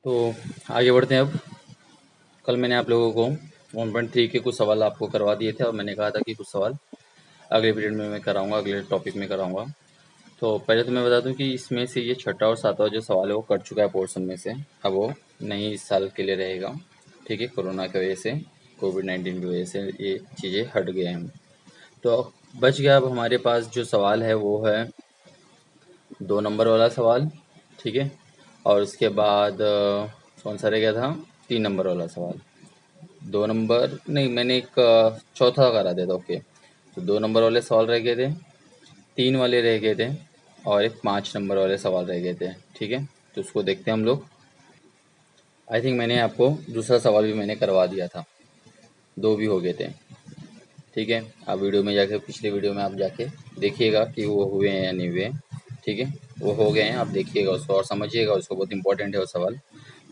तो आगे बढ़ते हैं अब। कल मैंने आप लोगों को 1.3 के कुछ सवाल आपको करवा दिए थे और मैंने कहा था कि कुछ सवाल अगले पीरियड में मैं कराऊंगा, अगले टॉपिक में कराऊंगा। तो पहले तो मैं बता दूं कि इसमें से ये छठा और सातवां जो सवाल है वो कट चुका है पोर्शन में से। अब वो नहीं इस साल के लिए रहेगा। ठीक है, कोरोना की वजह से, कोविड-19 की वजह से ये चीज़ें हट गए हैं। तो अब बच गया अब हमारे पास जो सवाल है वो है 2 नंबर वाला सवाल। ठीक है, और उसके बाद कौन सा रह गया था, 3 नंबर वाला सवाल। 2 नंबर नहीं, मैंने एक चौथा करा दिया था। ओके, तो 2 नंबर वाले सवाल रह गए थे, 3 वाले रह गए थे और एक 5 नंबर वाले सवाल रह गए थे। ठीक है, तो उसको देखते हैं हम लोग। आई थिंक मैंने आपको दूसरा सवाल भी मैंने करवा दिया था, 2 भी हो गए थे। ठीक है, आप वीडियो में जाके, पिछले वीडियो में आप जाके देखिएगा कि वो हुए हैं या नहीं हुए। ठीक है, वो हो गए हैं, आप देखिएगा उसको और समझिएगा उसको, बहुत इंपॉर्टेंट है वो सवाल।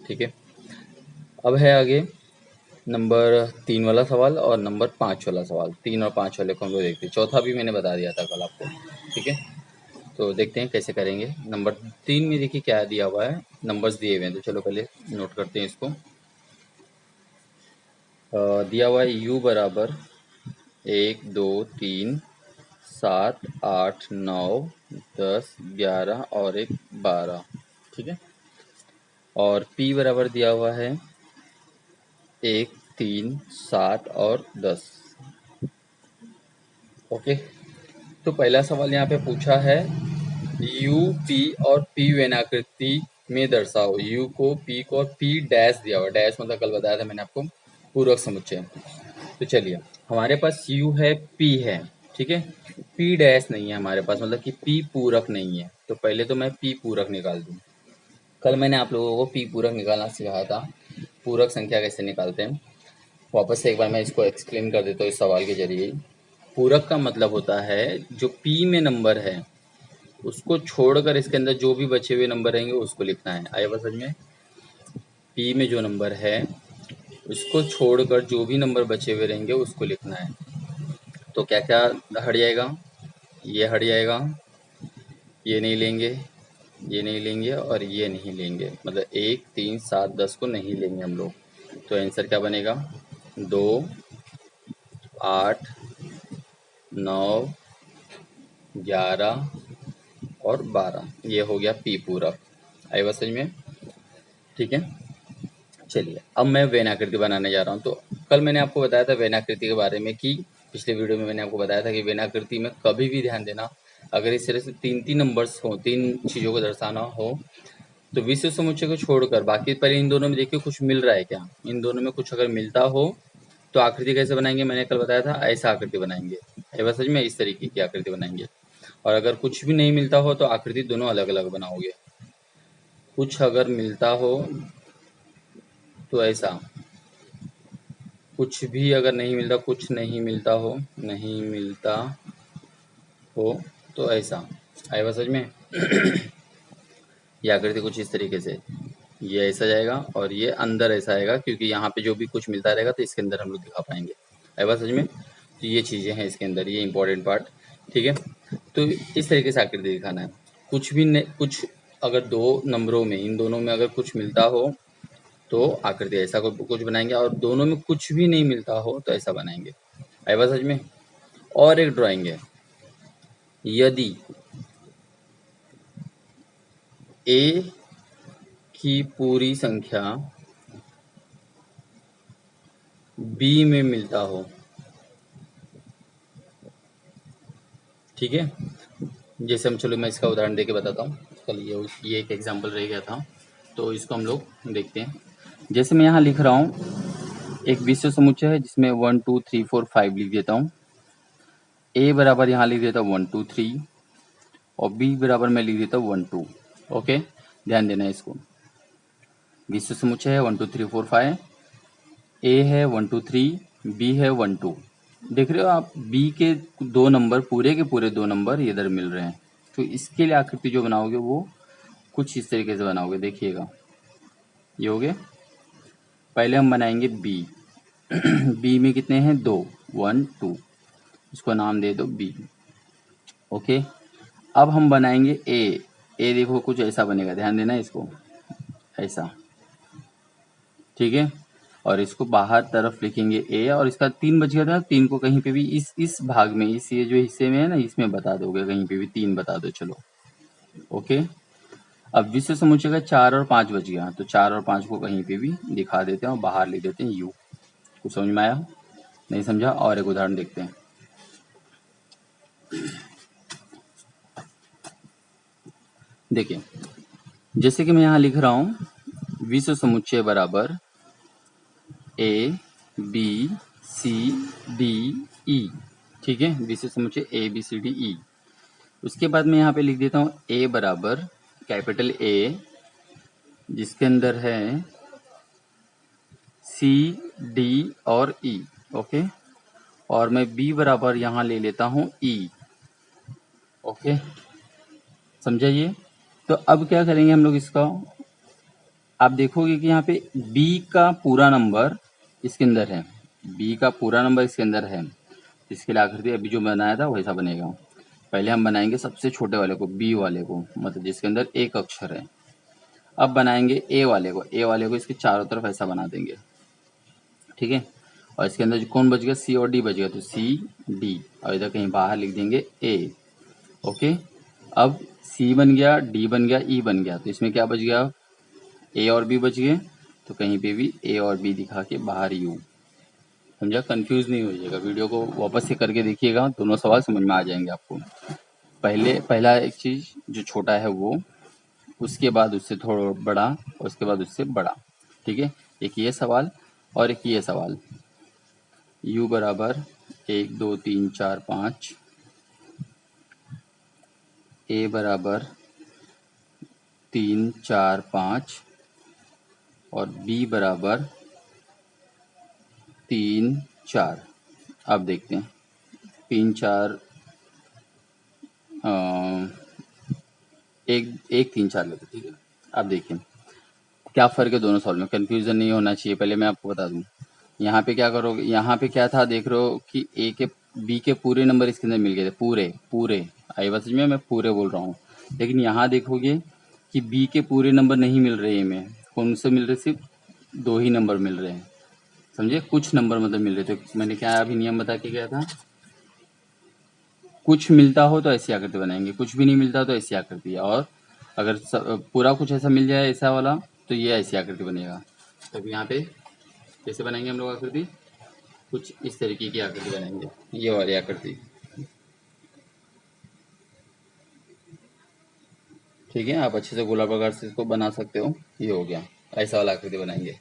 ठीक है, अब है आगे नंबर 3 वाला सवाल और नंबर 5 वाला सवाल। 3 और 5 वाले को हम लोग देखते हैं, चौथा भी मैंने बता दिया था कल आपको। ठीक है, तो देखते हैं कैसे करेंगे। नंबर 3 में देखिए क्या दिया हुआ है, नंबर्स दिए हुए हैं, तो चलो पहले नोट करते हैं इसको। दिया हुआ है u बराबर 1 2 3 7 8 9 10 11 और एक 12। ठीक है, और p बराबर दिया हुआ है 1 3 7 और 10। ओके, तो पहला सवाल यहाँ पे पूछा है यू पी और पी वेनाकृति में दर्शाओ। यू को, पी को और पी डैश दिया हुआ। डैश मतलब कल बताया था मैंने आपको, पूरक समुच्चय। तो चलिए, हमारे पास यू है, पी है। ठीक है, पी डैश नहीं है हमारे पास, मतलब कि पी पूरक नहीं है। तो पहले तो मैं पी पूरक निकाल दूं। कल मैंने आप लोगों को पी पूरक निकालना सिखाया था, पूरक संख्या कैसे निकालते हैं। वापस से एक बार मैं इसको एक्सप्लेन कर देता हूँ इस सवाल के जरिए। पूरक का मतलब होता है जो पी में नंबर है उसको छोड़कर इसके अंदर जो भी बचे हुए नंबर रहेंगे उसको लिखना है। आया बात समझ में? पी में जो नंबर है उसको छोड़कर जो भी नंबर बचे हुए रहेंगे उसको लिखना है। तो क्या क्या हट जाएगा, ये हट जाएगा, ये नहीं लेंगे, ये नहीं लेंगे और ये नहीं लेंगे, मतलब 1 3 7 10 को नहीं लेंगे हम लोग। तो आंसर क्या बनेगा, 2 8 9 11 और 12। ये हो गया पी पूरक। आई बात समझ में? ठीक है, चलिए अब मैं वेन आकृति बनाने जा रहा हूँ। तो कल मैंने आपको बताया था वेन आकृति के बारे में, कि पिछले वीडियो में मैंने आपको बताया था कि वेन आकृति में कभी भी ध्यान देना, अगर इस तरह से 3 नंबर्स हो, 3 चीज़ों को दर्शाना हो, तो विश्व समुच्चय को छोड़कर बाकी, पहले इन दोनों में देखिए कुछ मिल रहा है क्या। इन दोनों में कुछ अगर मिलता हो तो आकृति कैसे बनाएंगे, मैंने कल बताया था ऐसा आकृति बनाएंगे। ये बस सच में इस तरीके की आकृति बनाएंगे। और अगर कुछ भी नहीं मिलता हो तो आकृति दोनों अलग अलग बनाओगे। कुछ अगर मिलता हो तो ऐसा, कुछ भी अगर नहीं मिलता, कुछ नहीं मिलता हो, नहीं मिलता हो तो ऐसा। आया बात समझ में? ये आकृति कुछ इस तरीके से, ये ऐसा जाएगा और ये अंदर ऐसा आएगा, क्योंकि यहाँ पे जो भी कुछ मिलता रहेगा तो इसके अंदर हम लोग दिखा पाएंगे। आया बात समझ में? तो ये चीज़ें हैं इसके अंदर, ये इंपॉर्टेंट पार्ट। ठीक है, तो इस तरीके से आकृति दिखाना है। कुछ भी नहीं, कुछ अगर 2 नंबरों में, इन दोनों में अगर कुछ मिलता हो तो आकृति ऐसा कुछ बनाएंगे, और दोनों में कुछ भी नहीं मिलता हो तो ऐसा बनाएंगे। आया बात समझ में? और एक ड्राइंग है, यदि a की पूरी संख्या b में मिलता हो। ठीक है, जैसे हम, चलो मैं इसका उदाहरण देके बताता हूँ। कल ये एक एग्जाम्पल रह गया था, तो इसको हम लोग देखते हैं। जैसे मैं यहाँ लिख रहा हूँ, एक विश्व समुच्चय है जिसमें 1 2 3 4 5 लिख देता हूँ। a बराबर यहाँ लिख देता हूँ 1 2 3 और b बराबर मैं लिख देता हूँ 1 2। ओके, ध्यान देना है इसको। विश्व समुच्चय है 1 2 3 4 5, a है 1 2 3, b है 1 2। देख रहे हो आप, b के 2 नंबर, पूरे के पूरे 2 नंबर इधर मिल रहे हैं। तो इसके लिए आकृति जो बनाओगे वो कुछ इस तरीके से बनाओगे, देखिएगा। ये हो गए। पहले हम बनाएंगे b। b में कितने हैं, 2, 1 2, इसको नाम दे दो b। ओके, अब हम बनाएंगे a। देखो कुछ ऐसा बनेगा, ध्यान देना इसको, ऐसा। ठीक है। और इसको बाहर तरफ लिखेंगे ए, और इसका 3 बच गया था, 3 को कहीं पे भी इस भाग में, इस ये जो हिस्से में है ना, इसमें बता दोगे, कहीं पे भी 3 बता दो, चलो ओके। अब विश्व समुच्चय का 4 और 5 बच गया, तो 4 और 5 को कहीं पे भी दिखा देते हैं और बाहर लिख देते हैं यू। कुछ समझ में आया? नहीं समझा? और एक उदाहरण देखते हैं। देखिए, जैसे कि मैं यहाँ लिख रहा हूँ विश्व समुच्चय बराबर ए बी सी डी ई, ठीक है, विश्व समुच्चय ए बी सी डी ई। उसके बाद मैं यहाँ पे लिख देता हूँ ए बराबर कैपिटल ए, जिसके अंदर है सी डी और ई, ओके। और मैं बी बराबर यहाँ ले लेता हूँ ई, ओके, समझा ये? तो अब क्या करेंगे हम लोग इसका, आप देखोगे कि यहाँ पे b का पूरा नंबर इसके अंदर है, b का पूरा नंबर इसके अंदर है। इसके लिए आकृति अभी जो बनाया था वैसा बनेगा। पहले हम बनाएंगे सबसे छोटे वाले को, b वाले को, मतलब जिसके अंदर एक अक्षर है। अब बनाएंगे a वाले को, इसके चारों तरफ ऐसा बना देंगे, ठीक है। और इसके अंदर कौन बच गया, c और d बच गया, तो c d, और इधर कहीं बाहर लिख देंगे a, ओके। अब c बन गया, d बन गया, e बन गया, तो इसमें क्या बच गया, ए और बी बच गए, तो कहीं पे भी ए और बी दिखा के बाहर यू। समझा? कंफ्यूज नहीं हो जाएगा, वीडियो को वापस से करके देखिएगा, दोनों सवाल समझ में आ जाएंगे आपको। पहला एक चीज जो छोटा है वो, उसके बाद उससे थोड़ा बड़ा, और उसके बाद उससे बड़ा, ठीक है। एक ये सवाल और एक ये सवाल, u बराबर 1 2 3 4 5, a बराबर 3 4 5, और b बराबर 3 4। अब देखते हैं 3 4, एक 3 4 लेते, ठीक है। अब देखिए क्या फ़र्क है दोनों सवाल में, कंफ्यूजन नहीं होना चाहिए, पहले मैं आपको बता दूं। यहाँ पे क्या करोगे, यहाँ पे क्या था, देख रहे हो कि ए के बी के पूरे नंबर इसके अंदर मिल गए थे, पूरे आई बात समझ में, मैं पूरे बोल रहा हूँ। लेकिन यहाँ देखोगे कि बी के पूरे नंबर नहीं मिल रहे हैं, में कौन से मिल रहे, सिर्फ 2 ही नंबर मिल रहे हैं, समझे, कुछ नंबर मतलब मिल रहे थे। मैंने क्या अभी नियम बता के गया था, कुछ मिलता हो तो ऐसी आकृति बनाएंगे, कुछ भी नहीं मिलता तो ऐसी आकृति, और अगर पूरा कुछ ऐसा मिल जाए ऐसा वाला, तो ये ऐसी आकृति बनेगा। तब यहाँ पे कैसे बनाएंगे हम लोग आकृति, कुछ इस तरीके की आकृति बनाएंगे, ये वाली आकृति, ठीक है। आप अच्छे से गोलाकार से इसको बना सकते हो, ये हो गया, ऐसा वाला आकृति बनाएंगे।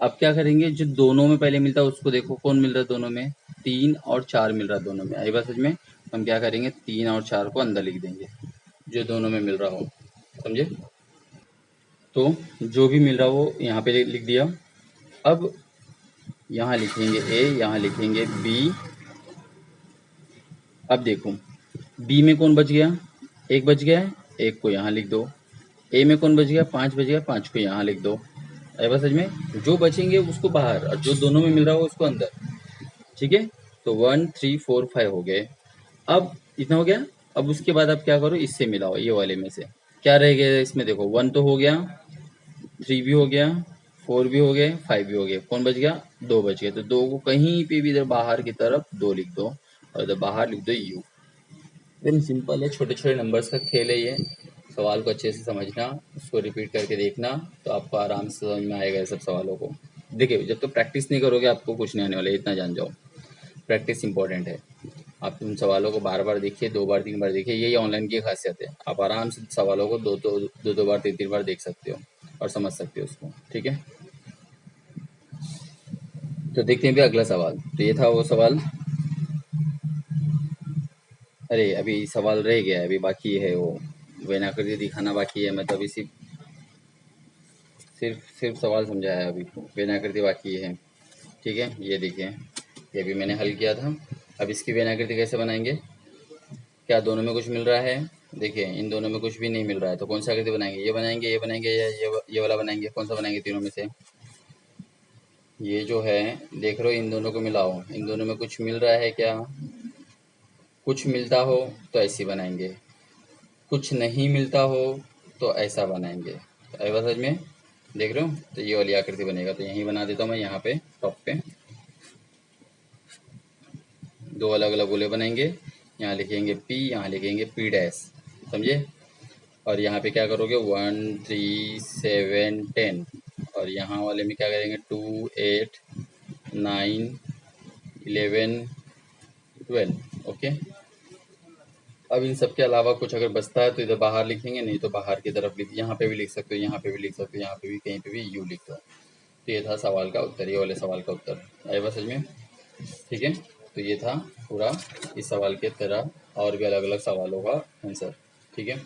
अब क्या करेंगे, जो दोनों में पहले मिलता है उसको देखो कौन मिल रहा है दोनों में, 3 और 4 मिल रहा है दोनों में, आई बात समझ में। हम क्या करेंगे, 3 और 4 को अंदर लिख देंगे, जो दोनों में मिल रहा हो, समझे। तो जो भी मिल रहा हो यहाँ पे लिख दिया। अब यहाँ लिखेंगे ए, यहाँ लिखेंगे बी। अब देखो बी में कौन बच गया, एक बच गया है, एक को यहाँ लिख दो। ए में कौन बच गया, 5 बच गया, 5 को यहाँ लिख दो। आई बात समझ में, जो बचेंगे उसको बाहर, और जो दोनों में मिल रहा हो उसको अंदर, ठीक है। तो 1 3 4 5 हो गए। अब इतना हो गया। अब उसके बाद आप क्या करो, इससे मिलाओ, ये वाले में से क्या रह गया इसमें, देखो 1 तो हो गया, 3 भी हो गया, 4 भी हो गए, 5 भी हो गए, कौन बच गया, 2 बच गए। तो 2 को कहीं पे भी इधर बाहर की तरफ 2 लिख दो, और इधर बाहर लिख दो यू। एकदम सिंपल है, छोटे छोटे नंबर्स का खेल है ये। सवाल को अच्छे से समझना, उसको रिपीट करके देखना, तो आपको आराम से समझ में आएगा ये सब सवालों को। देखिए जब तक प्रैक्टिस नहीं करोगे आपको कुछ नहीं आने वाला, इतना जान जाओ, प्रैक्टिस इंपॉर्टेंट है। आप उन सवालों को बार बार देखिए, 2 बार 3 बार देखिए, यही ऑनलाइन की खासियत है। आप आराम से सवालों को दो बार 3 बार देख सकते हो और समझ सकते हो उसको, ठीक है। तो देखते हैं भी अगला सवाल, तो ये था वो सवाल। अरे अभी सवाल रह गया है, अभी बाकी है वो वेनाकृति दिखाना बाकी है, मतलब इसी सिर्फ सवाल समझाया है, अभी वेनाकृति बाकी है, ठीक है। ये देखिए, ये भी मैंने हल किया था। अब इसकी वेनाकृति कैसे बनाएंगे, क्या दोनों में कुछ मिल रहा है, देखिए इन दोनों में कुछ भी नहीं मिल रहा है, तो कौन सा आकृति बनाएंगे, ये बनाएंगे, ये बनाएंगे, या ये वाला बनाएंगे, कौन सा बनाएंगे तीनों में से। ये जो है देख रहे हो, इन दोनों को मिलाओ, इन दोनों में कुछ मिल रहा है क्या, कुछ मिलता हो तो ऐसी बनाएंगे, कुछ नहीं मिलता हो तो ऐसा बनाएंगे। आई बात समझ में। देख रहे हो, तो ये वाली आकृति बनेगा। तो यहीं बना देता हूँ मैं, यहाँ पे टॉप पे दो अलग अलग गोले बनाएंगे। यहाँ लिखेंगे P, यहाँ लिखेंगे P', समझे। और यहाँ पे क्या करोगे 1 3 7 10, और यहाँ वाले में क्या करेंगे 2 8 9 11 12। ओके, अब इन सब के अलावा कुछ अगर बचता है तो इधर बाहर लिखेंगे, नहीं तो बाहर की तरफ लिख, यहाँ पे भी लिख सकते हो, यहाँ पे भी लिख सकते हो, यहाँ पे भी, कहीं पे भी यू लिख दो। तो ये था सवाल का उत्तर, ये वाले सवाल का उत्तर आया बस समझ में। ठीक है, तो ये था पूरा इस सवाल के तरह और भी अलग अलग सवालों का आंसर। ठीक है,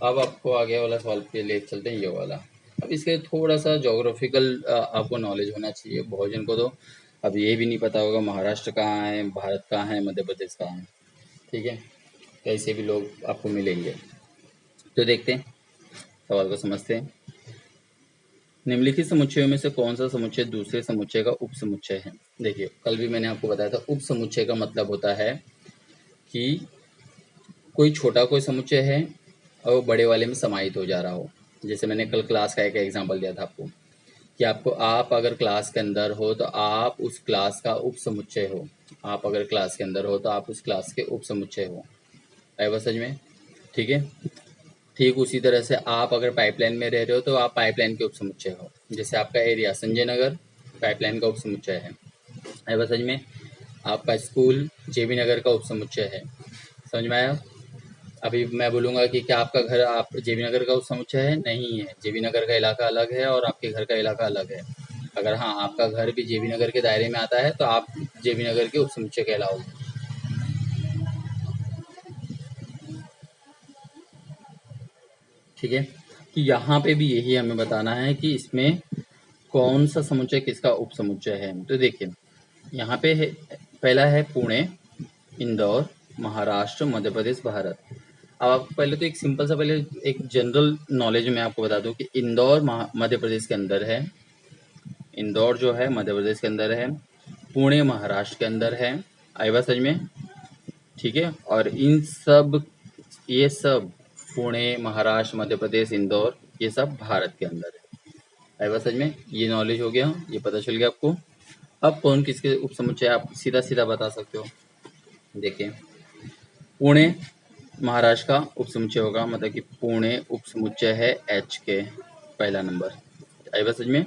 अब आपको आगे वाला सवाल पे ले चलते हैं, ये वाला। अब इसके थोड़ा सा जोग्राफिकल आपको नॉलेज होना चाहिए। बहुत जन को तो अब ये भी नहीं पता होगा महाराष्ट्र कहाँ है, भारत कहाँ है, मध्य प्रदेश कहाँ है। ठीक है, कैसे भी लोग आपको मिलेंगे। तो देखते हैं, सवाल को समझते हैं। निम्नलिखित समुच्चयों में से कौन सा समुच्चय दूसरे समुच्चय का उप समुच्चय है। देखिए, कल भी मैंने आपको बताया था, उप समुच्चय का मतलब होता है कि कोई छोटा कोई समुच्चय है और वो बड़े वाले में समाहित हो जा रहा हो। जैसे मैंने कल क्लास का एक एग्जांपल दिया था आपको, कि आपको, आप अगर क्लास के अंदर हो तो आप उस क्लास का उप समुच्चय हो। आप अगर क्लास के अंदर हो तो आप उस क्लास के उप समुच्चय हो। आया बात समझ में। ठीक है, ठीक उसी तरह से आप अगर पाइपलाइन में रह रहे हो तो आप पाइपलाइन के उप समुच्चय हो। जैसे आपका एरिया संजय नगर पाइपलाइन का उप समुच्चय है। आया बात समझ में। आपका स्कूल जेबी नगर का उप समुच्चय है। समझ में आया। अभी मैं बोलूँगा कि क्या आपका घर आप जेबी नगर का उस समुच्चय है? नहीं है, जेबी नगर का इलाका अलग है और आपके घर का इलाका अलग है। अगर हाँ, आपका घर भी जेबी नगर के दायरे में आता है तो आप जेबी नगर के उप समुच्चय कहलाओगे। ठीक है, कि यहाँ पे भी यही हमें बताना है कि इसमें कौन सा समुच्चय किसका उप समुच्चय है। तो देखिए, यहाँ पे है, पहला है पुणे, इंदौर, महाराष्ट्र, मध्य प्रदेश, भारत। अब आपको पहले तो एक सिंपल सा, पहले एक जनरल नॉलेज में आपको बता दूं कि इंदौर मध्य प्रदेश के अंदर है। इंदौर जो है मध्य प्रदेश के अंदर है। पुणे महाराष्ट्र के अंदर है। आई बात समझ में। ठीक है, और इन सब, ये सब पुणे महाराष्ट्र मध्य प्रदेश इंदौर, ये सब भारत के अंदर है। आई बात समझ में। ये नॉलेज हो गया, ये पता चल गया आपको। अब कौन किसके उप समुच्चय आप सीधा सीधा बता सकते हो। देखिए, पुणे महाराष्ट्र का उप समुच्चय होगा, मतलब कि पुणे उप समुच्चय है एच के, पहला नंबर। आई बात समझ में।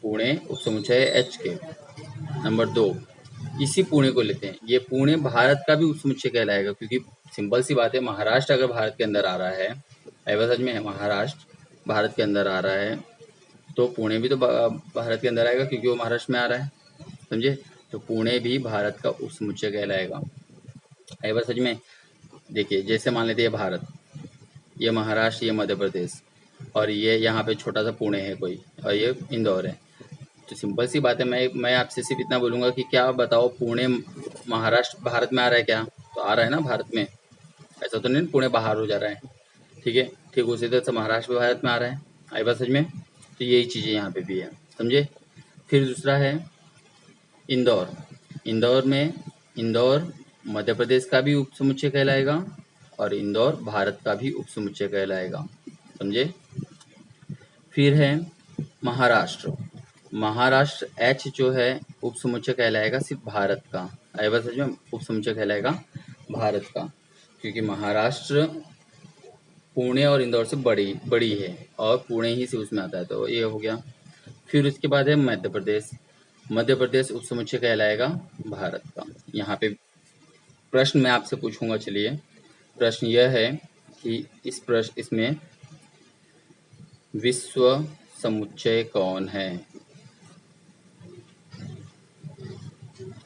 पुणे उप समुच्चय है एच के। नंबर 2, इसी पुणे को लेते हैं, ये पुणे भारत का भी उप समुच्चय कहलाएगा, क्योंकि सिंपल सी बात है, महाराष्ट्र अगर भारत के अंदर आ रहा है, आई बात समझ में, महाराष्ट्र भारत के अंदर आ रहा है तो पुणे भी तो भारत के अंदर आएगा, क्योंकि वो महाराष्ट्र में आ रहा है। समझे, तो पुणे भी भारत का उप समुच्चय कहलाएगा। आई बात समझ में। देखिए, जैसे मान लेते हैं भारत, ये महाराष्ट्र, ये मध्य प्रदेश, और ये यहाँ पे छोटा सा पुणे है कोई, और ये इंदौर है। तो सिंपल सी बात है, मैं आपसे सिर्फ इतना बोलूँगा कि क्या बताओ, पुणे महाराष्ट्र भारत में आ रहा है क्या? तो आ रहा है ना भारत में, ऐसा तो नहीं पुणे बाहर हो जा रहा है। ठीक है, ठीक उसी तरह से महाराष्ट्र भी भारत में आ रहा है। आई बात समझ में। तो यही चीज़ें यहाँ पे भी है, समझे। फिर दूसरा है इंदौर। इंदौर में, इंदौर मध्य प्रदेश का भी उप समुच्चय कहलाएगा और इंदौर भारत का भी उप समुच्चय कहलाएगा, समझे। फिर है महाराष्ट्र। महाराष्ट्र एच जो है उप समुच्चय कहलाएगा सिर्फ भारत का। आई बात समझ में, उप समुच्चय कहलाएगा भारत का, क्योंकि महाराष्ट्र पुणे और इंदौर से बड़ी बड़ी है और पुणे ही से उसमें आता है, तो ये हो गया। फिर उसके बाद है मध्य प्रदेश। मध्य प्रदेश उप समुच्चय कहलाएगा भारत का। यहाँ पे प्रश्न मैं आपसे पूछूंगा, चलिए। प्रश्न यह है कि इसमें विश्व समुच्चय कौन है,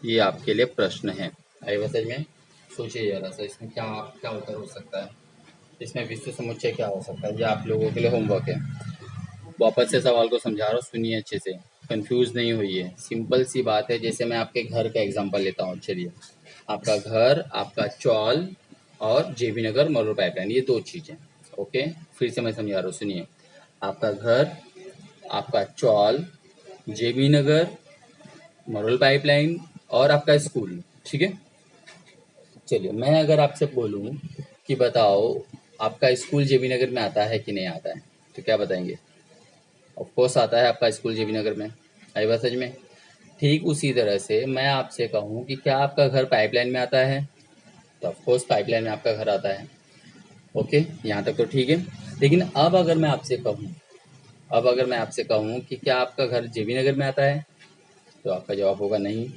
ये आपके लिए प्रश्न है। आई बात समझ में। सोचिए जरा सा, इसमें क्या क्या उत्तर हो सकता है, इसमें विश्व समुच्चय क्या हो सकता है। ये आप लोगों के लिए होमवर्क है। वापस से सवाल को समझा रहा हूँ, सुनिए अच्छे से, कंफ्यूज नहीं होइए। सिंपल सी बात है, जैसे मैं आपके घर का एग्जांपल लेता हूँ। चलिए, आपका घर, आपका चौल और जेबी नगर मरोड़ पाइपलाइन, ये दो चीज़ें। ओके, फिर से मैं समझा रहा हूँ, सुनिए। आपका घर, आपका चौल, जेबी नगर मरोड़ पाइपलाइन और आपका स्कूल। ठीक है, चलिए, मैं अगर आपसे बोलूँ कि बताओ आपका स्कूल जेबी नगर में आता है कि नहीं आता है, तो क्या बताएंगे? ऑफ कोर्स आता है आपका स्कूल जेबी नगर में, आई बात समझ में। ठीक उसी तरह से मैं आपसे कहूँ कि क्या आपका घर पाइपलाइन में आता है, तो ऑफ कोर्स पाइपलाइन में आपका घर आता है। ओके, यहाँ तक तो ठीक है। लेकिन अब अगर मैं आपसे कहूँ कि क्या आपका घर जेबी नगर में आता है, तो आपका जवाब होगा नहीं।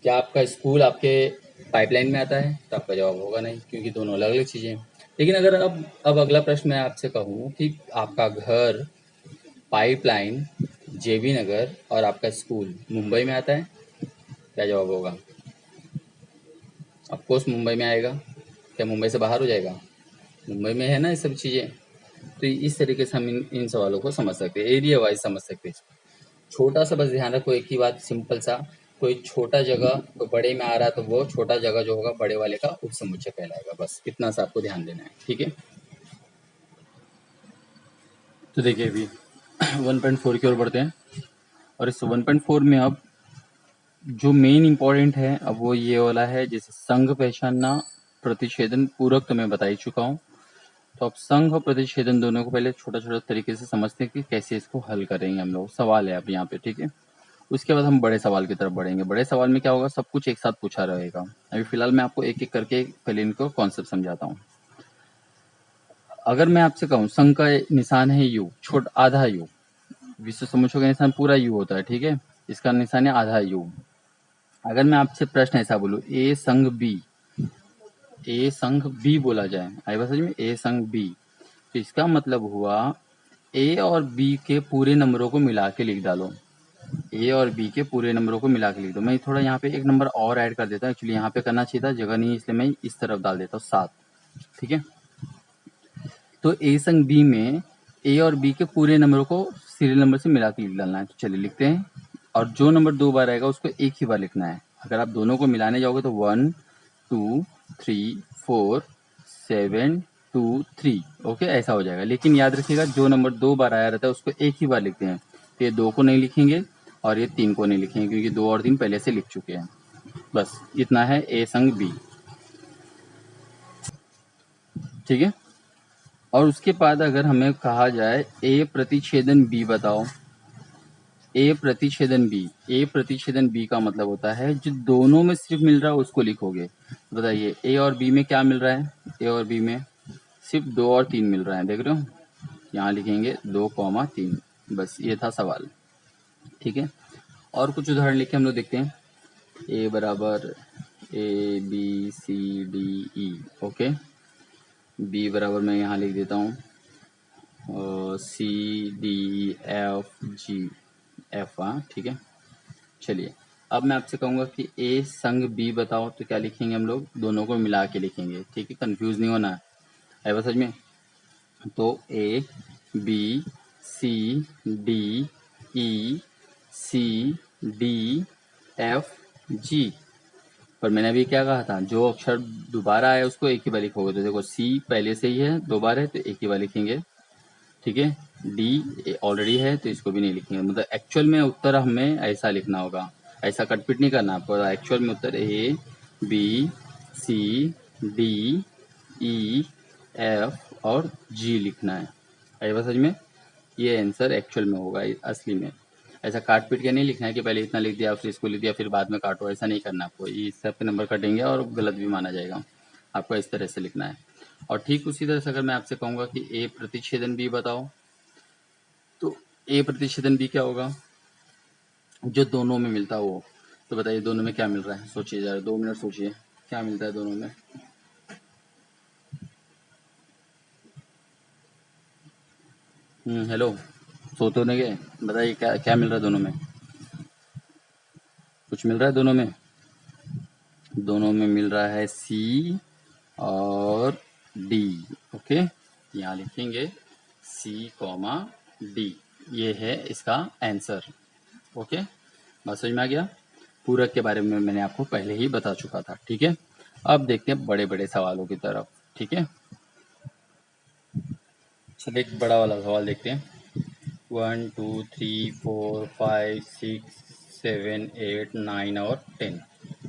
क्या आपका स्कूल आपके पाइपलाइन में आता है, तो आपका जवाब होगा नहीं, क्योंकि दोनों अलग अलग चीज़ें हैं। लेकिन अगर अब अगला प्रश्न मैं आपसे कहूँ कि आपका घर, पाइपलाइन, जेबी नगर और आपका स्कूल मुंबई में आता है, क्या जवाब होगा? ऑफ कोर्स मुंबई में आएगा। क्या मुंबई से बाहर हो जाएगा? मुंबई में है ना ये सब चीज़ें। तो इस तरीके से हम इन सवालों को समझ सकते हैं, एरिया वाइज समझ सकते हैं। छोटा सा बस ध्यान रखो एक ही बात, सिंपल सा, कोई छोटा जगह कोई बड़े में आ रहा है तो वो छोटा जगह जो होगा बड़े वाले का उपसमुच्चय कहलाएगा। बस इतना सा आपको ध्यान देना है, ठीक है। तो देखिए अभी 1.4 की ओर बढ़ते हैं, और इस 1.4 में अब जो मेन इंपॉर्टेंट है अब वो ये वाला है, जैसे संघ पहचानना, प्रतिच्छेदन, पूरक तो मैं बता ही चुका हूँ। तो अब संघ और प्रतिच्छेदन दोनों को पहले छोटा छोटा तरीके से समझते हैं कि कैसे इसको हल करेंगे हम लोग। सवाल है अब यहाँ पे, ठीक है। उसके बाद हम बड़े सवाल की तरफ बढ़ेंगे। बड़े सवाल में क्या होगा, सब कुछ एक साथ पूछा रहेगा। अभी फिलहाल मैं आपको एक एक करके पहले इनको कॉन्सेप्ट समझाता हूँ। अगर मैं आपसे कहूँ संघ का निशान है यू, आधा यू, विश्व समुच्चय का निशान पूरा यू होता है, ठीक है। इसका निशान है आधा यू। अगर मैं आपसे प्रश्न ऐसा बोलूँ, ए संघ बी बोला जाए, आई बात समझ में, ए संघ बी, तो इसका मतलब हुआ ए और बी के पूरे नंबरों को मिला के लिख डालो। ए और बी के पूरे नंबरों को मिला के लिख दो। मैं थोड़ा यहाँ पे एक नंबर और ऐड कर देता हूँ, एक्चुअली यहाँ पे करना चाहिए था, जगह नहीं है इसलिए मैं इस तरफ डाल देता हूँ 7, ठीक है। तो ए संग बी में ए और बी के पूरे नंबरों को सीरियल नंबर से मिला के लिख डालना है। तो चलिए लिखते हैं, और जो नंबर 2 बार आएगा उसको एक ही बार लिखना है। अगर आप दोनों को मिलाने जाओगे तो 1 2 3 4 7 2 3, ओके, ऐसा हो जाएगा। लेकिन याद रखिएगा जो नंबर 2 बार आया रहता है उसको एक ही बार लिखते हैं। तो ये 2 को नहीं लिखेंगे और ये 3 को नहीं लिखेंगे, क्योंकि 2 और 3 पहले से लिख चुके हैं। बस इतना है ए संग बी, ठीक है। और उसके बाद अगर हमें कहा जाए ए प्रतिच्छेदन बी बताओ, ए प्रतिच्छेदन बी का मतलब होता है जो दोनों में सिर्फ मिल रहा है उसको लिखोगे। बताइए ए और बी में क्या मिल रहा है, ए और बी में सिर्फ 2 और 3 मिल रहा है, देख रहे हो, यहाँ लिखेंगे 2,3। बस ये था सवाल, ठीक है। और कुछ उदाहरण लिखे हम लोग देखते हैं। ए बराबर A B C D E, okay. B बराबर मैं यहाँ लिख देता हूँ C D F G F, हाँ ठीक है। चलिए अब मैं आपसे कहूँगा कि ए संग बी बताओ, तो क्या लिखेंगे हम लोग, दोनों को मिला के लिखेंगे, ठीक है, कंफ्यूज नहीं होना है बस सच में। तो A B C D E C D F G, पर मैंने अभी क्या कहा था, जो अक्षर दोबारा आया उसको एक ही बार लिखोगे। तो देखो सी पहले से ही है, 2 बार है तो एक ही बार लिखेंगे, ठीक है। डी ऑलरेडी है तो इसको भी नहीं लिखेंगे। मतलब एक्चुअल में उत्तर हमें ऐसा लिखना होगा, ऐसा कटपिट नहीं करना आपको। एक्चुअल में उत्तर A B C D E F और जी लिखना है। आई बात समझ में, ये आंसर एक्चुअल में होगा असली में। ऐसा काट पीट के नहीं लिखना है कि पहले इतना लिख दिया फिर इसको लिख दिया फिर बाद में काटो, ऐसा नहीं करना आपको। ये इससे आपके नंबर कटेंगे और गलत भी माना जाएगा। आपको इस तरह से लिखना है। और ठीक उसी तरह से अगर मैं आपसे कहूँगा कि ए प्रतिच्छेदन बी बताओ, तो ए प्रतिच्छेदन बी क्या होगा, जो दोनों में मिलता है वो। तो बताइए दोनों में क्या मिल रहा है, सोचिए जरा, 2 मिनट सोचिए क्या मिलता है दोनों में। हेलो, सो तो नहीं गए, बताइए क्या क्या मिल रहा है दोनों में, कुछ मिल रहा है दोनों में। दोनों में मिल रहा है सी और डी, ओके। यहाँ लिखेंगे सी कॉमा डी, ये है इसका आंसर, ओके। बात समझ में आ गया। पूरक के बारे में मैंने आपको पहले ही बता चुका था, ठीक है। अब देखते हैं बड़े बड़े सवालों की तरफ, ठीक है। चलिए एक बड़ा वाला सवाल देखते हैं। 1 2 3 4 5 6 7 8 9 और 10,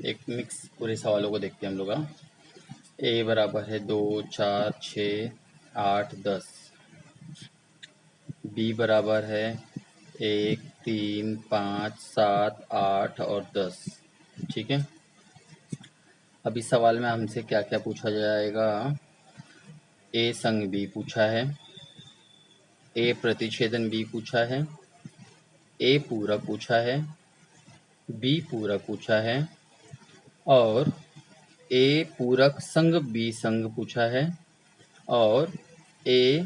एक मिक्स पूरे सवालों को देखते हैं हम लोग। ए बराबर है 2 4 6 8 10, बी बराबर है 1, 3, 5, 7, 8 और 10। ठीक है, अब इस सवाल में हमसे क्या क्या पूछा जाएगा। ए संग बी पूछा है, ए प्रतिच्छेदन बी पूछा है, ए पूरक पूछा है, बी पूरक पूछा है और ए पूरक संग बी संग पूछा है और ए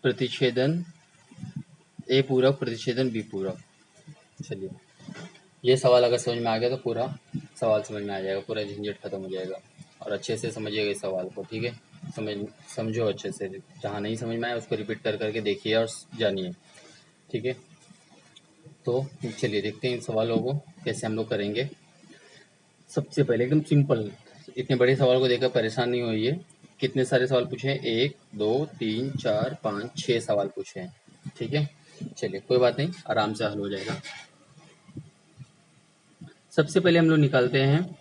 प्रतिच्छेदन ए पूरक प्रतिच्छेदन बी पूरक। चलिए, ये सवाल अगर समझ में आ गया तो पूरा सवाल समझ में आ जाएगा, पूरा झंझट खत्म हो जाएगा और अच्छे से समझिएगा इस सवाल को। ठीक है, समझो अच्छे से, जहाँ नहीं समझ में आया उसको रिपीट कर करके देखिए और जानिए। ठीक है, तो चलिए देखते हैं इन सवालों को कैसे हम लोग करेंगे। सबसे पहले एकदम सिंपल, इतने बड़े सवाल को देखकर परेशान नहीं होइए। कितने सारे सवाल पूछे हैं? 1, 2, 3, 4, 5, 6 सवाल पूछे हैं। ठीक है, चलिए कोई बात नहीं, आराम से हल हो जाएगा। सबसे पहले हम लोग निकालते हैं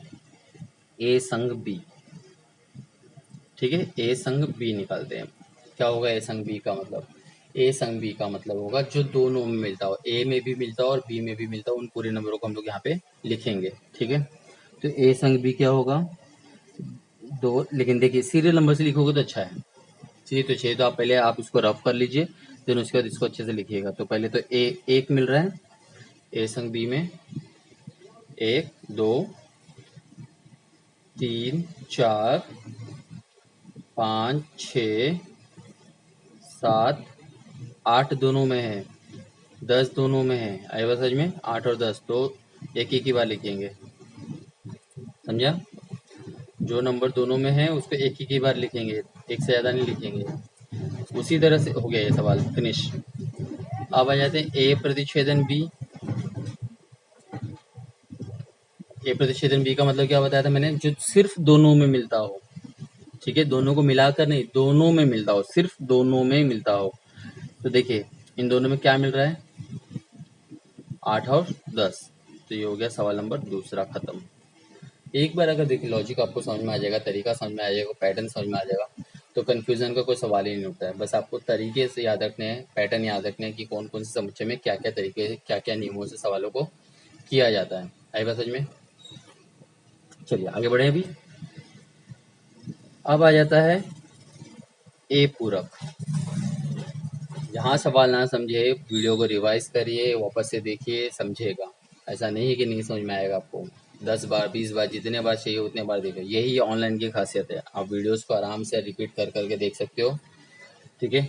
ए संग बी। ठीक है, ए संग बी निकालते हैं। क्या होगा ए संग बी का मतलब? ए संग बी का मतलब होगा जो दोनों में मिलता हो, ए में भी मिलता हो और बी में भी मिलता हो, उन पूरे नंबरों को हम लोग यहाँ पे लिखेंगे। ठीक है, तो ए संग बी क्या होगा? दो, लेकिन देखिए सीरियल नंबर से लिखोगे तो अच्छा है। चाहिए तो आप पहले आप इसको रफ कर लीजिए, देन उसके बाद इसको अच्छे से लिखिएगा। तो पहले तो ए एक मिल रहा है, ए संग बी में 1, 2, 3, 4, 5, 6, 7, 8 दोनों में है, 10 दोनों में है। आएगा समझ में? 8 और 10 तो एक ही बार लिखेंगे, समझा? जो नंबर दोनों में है उसको एक ही बार लिखेंगे, एक से ज़्यादा नहीं लिखेंगे। उसी तरह से हो गया ये सवाल फिनिश। अब आ जाते हैं ए प्रतिच्छेदन बी। ए प्रतिच्छेदन बी का मतलब क्या बताया था मैंने? जो सिर्फ दोनों में मिलता हो। ठीक है, दोनों को मिलाकर नहीं, दोनों में मिलता हो, सिर्फ दोनों में मिलता हो। तो देखिए इन दोनों में क्या मिल रहा है? 8 और 10। तो ये हो गया सवाल नंबर दूसरा खत्म। एक बार अगर देखिए लॉजिक आपको समझ में आ जाएगा, तरीका समझ में आ जाएगा, पैटर्न समझ में आ जाएगा, तो कन्फ्यूजन का कोई सवाल ही नहीं उठता है। बस आपको तरीके से याद रखने हैं, पैटर्न याद रखने हैं कि कौन कौन से समुच्चय में क्या क्या तरीके से, क्या क्या नियमों से सवालों को किया जाता है। आई बात समझ में? चलिए आगे बढ़े। अभी अब आ जाता है ए पूरक। जहाँ सवाल ना समझे वीडियो को रिवाइज करिए, वापस से देखिए, समझेगा। ऐसा नहीं है कि नहीं समझ में आएगा आपको। 10 बार 20 बार जितने बार चाहिए उतने बार देखो, यही ऑनलाइन की खासियत है। आप वीडियोस को आराम से रिपीट कर करके देख सकते हो। ठीक है,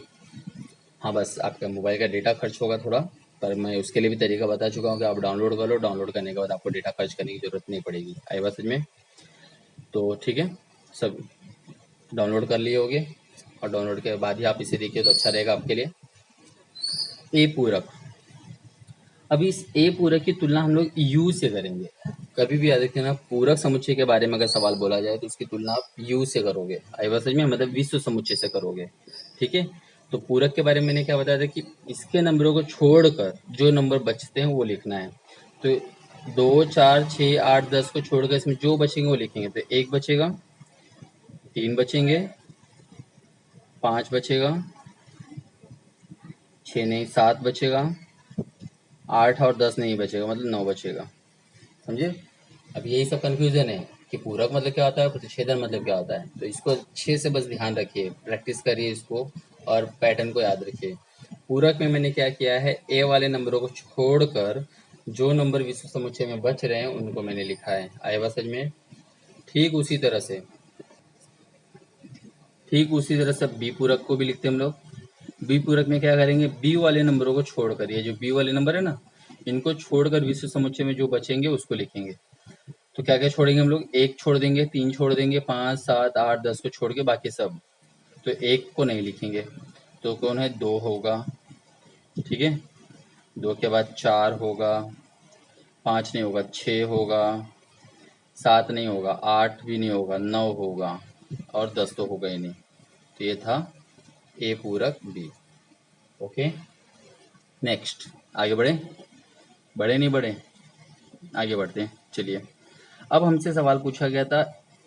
हाँ बस आपका मोबाइल का डेटा खर्च होगा थोड़ा, पर मैं उसके लिए भी तरीका बता चुका हूँ कि आप डाउनलोड कर लो, डाउनलोड करने के बाद आपको डेटा खर्च करने की जरूरत नहीं पड़ेगी। आई बात समझ में? तो ठीक है, सब डाउनलोड कर लिए होगे और डाउनलोड के बाद ही आप इसे देखिए तो अच्छा रहेगा आपके लिए। ए पूरक। अभी इस ए पूरक की तुलना हम लोग यू से करेंगे। कभी भी याद रखना, पूरक समुच्चय के बारे में अगर सवाल बोला जाए तो इसकी तुलना आप यू से करोगे। आई बात समझ में? मतलब विश्व समुच्चय से करोगे। ठीक है, तो पूरक के बारे में मैंने क्या बताया था कि इसके नंबरों को छोड़कर जो नंबर बचते हैं वो लिखना है। तो 2, 4, 6, 8, 10 को छोड़कर इसमें जो बचेंगे वो लिखेंगे। तो 1 बचेगा, 3 बचेंगे, 5 बचेगा, 6 नहीं 7 बचेगा, 8 और 10 नहीं बचेगा, मतलब 9 बचेगा। समझे? अब यही सब कंफ्यूजन है कि पूरक मतलब क्या होता है, प्रतिच्छेदन मतलब क्या होता है। तो इसको अच्छे से बस ध्यान रखिए, प्रैक्टिस करिए इसको और पैटर्न को याद रखिए। पूरक में मैंने क्या किया है, ए वाले नंबरों को छोड़कर जो नंबर विश्व समुच्चय में बच रहे हैं उनको मैंने लिखा है। आए बात समझ में? ठीक उसी तरह से बी पूरक को भी लिखते हैं हम लोग। बी पूरक में क्या करेंगे, बी वाले नंबरों को छोड़कर, ये जो बी वाले नंबर है ना, इनको छोड़कर विश्व समुच्चय में जो बचेंगे उसको लिखेंगे। तो क्या क्या छोड़ेंगे हम लोग? 1 छोड़ देंगे, 3 छोड़ देंगे, 5, 7, 8, 10 को छोड़ के बाकी सब। तो 1 को नहीं लिखेंगे, तो कौन है? 2 होगा। ठीक है, 2 के बाद 4 होगा, 5 नहीं होगा, 6 होगा, 7 नहीं होगा, 8 भी नहीं होगा, 9 होगा और 10 तो होगा ही नहीं। तो ये था ए पूरक बी। ओके, नेक्स्ट आगे बढ़े? बढ़े नहीं बढ़े? आगे बढ़ते हैं। चलिए, अब हमसे सवाल पूछा गया था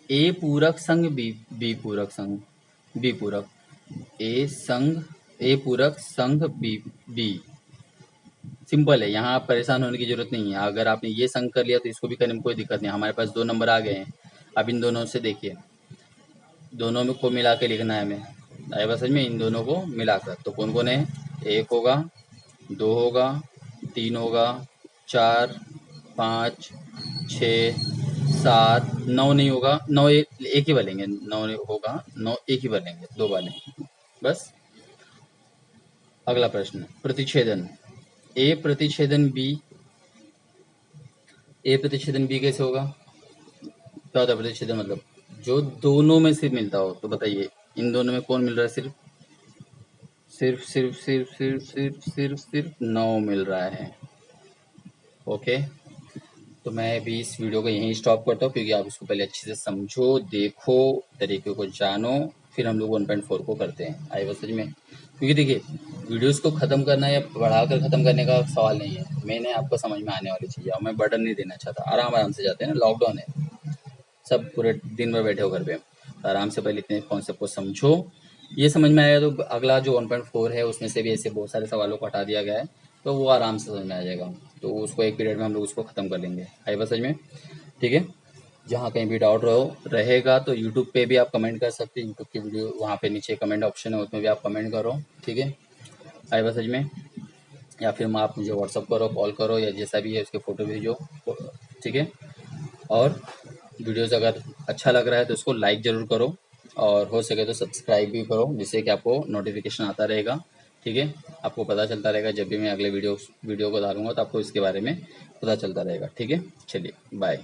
ए पूरक संग बी, बी पूरक संग बी पूरक। ए संग ए पूरक संघ बी बी। सिंपल है, यहाँ आप परेशान होने की जरूरत नहीं है। अगर आपने ये संघ कर लिया तो इसको भी करने में कोई दिक्कत नहीं। हमारे पास 2 नंबर आ गए हैं। अब इन दोनों से देखिए, दोनों में को मिला के लिखना है हमें। आए बस समझ में, इन दोनों को मिलाकर तो कौन कौन है, 1 होगा, 2 होगा, 3 होगा, 4, 5, 6, 7, 9 नहीं होगा, 9 एक ही बनेंगे, 9 होगा, 9 एक ही बनेंगे, 2 बने बस। अगला प्रश्न, प्रतिच्छेदन ए प्रतिच्छेदन बी। ए प्रतिच्छेदन बी कैसे होगा? क्या होता है प्रतिच्छेदन? मतलब जो दोनों में से मिलता हो। तो बताइए, इन दोनों में कौन मिल रहा है? सिर्फ सिर्फ सिर्फ सिर्फ सिर्फ सिर्फ सिर्फ सिर्फ 9 मिल रहा है। ओके, तो मैं अभी इस वीडियो को यहीं स्टॉप करता हूँ, क्योंकि आप इसको पहले अच्छे से समझो, देखो, तरीके को जानो, फिर हम लोग 1.4 को करते हैं। आई बात समझ में? क्योंकि देखिए, वीडियोस को ख़त्म करना या बढ़ाकर ख़त्म करने का सवाल नहीं है। मैंने आपको समझ में आने वाली चीज़, और मैं बर्डन नहीं देना चाहता। आराम आराम से जाते हैं ना, लॉकडाउन है, सब पूरे दिन भर बैठे हो घर पे, तो आराम से पहले इतने कॉन्सेप्ट को समझो। ये समझ में आया तो अगला जो 1.4 है उसमें से भी ऐसे बहुत सारे सवालों को हटा दिया गया है, तो वो आराम से समझ में आ जाएगा। तो उसको एक पीरियड में हम लोग उसको ख़त्म कर लेंगे। आई बात समझ में? ठीक है, जहाँ कहीं भी डाउट रहेगा तो यूट्यूब पे भी आप कमेंट कर सकते हैं। यूट्यूब की वीडियो वहाँ पे नीचे कमेंट ऑप्शन है, उसमें भी आप कमेंट करो। ठीक है, आई बात समझ में? या फिर आप मुझे व्हाट्सअप करो, कॉल करो, या जैसा भी है उसके फ़ोटो भेजो। ठीक है, और वीडियोज़ अगर अच्छा लग रहा है तो उसको लाइक ज़रूर करो, और हो सके तो सब्सक्राइब भी करो, जिससे कि आपको नोटिफिकेशन आता रहेगा। ठीक है, आपको पता चलता रहेगा जब भी मैं अगले वीडियो को डालूंगा, तो आपको इसके बारे में पता चलता रहेगा। ठीक है, चलिए बाय।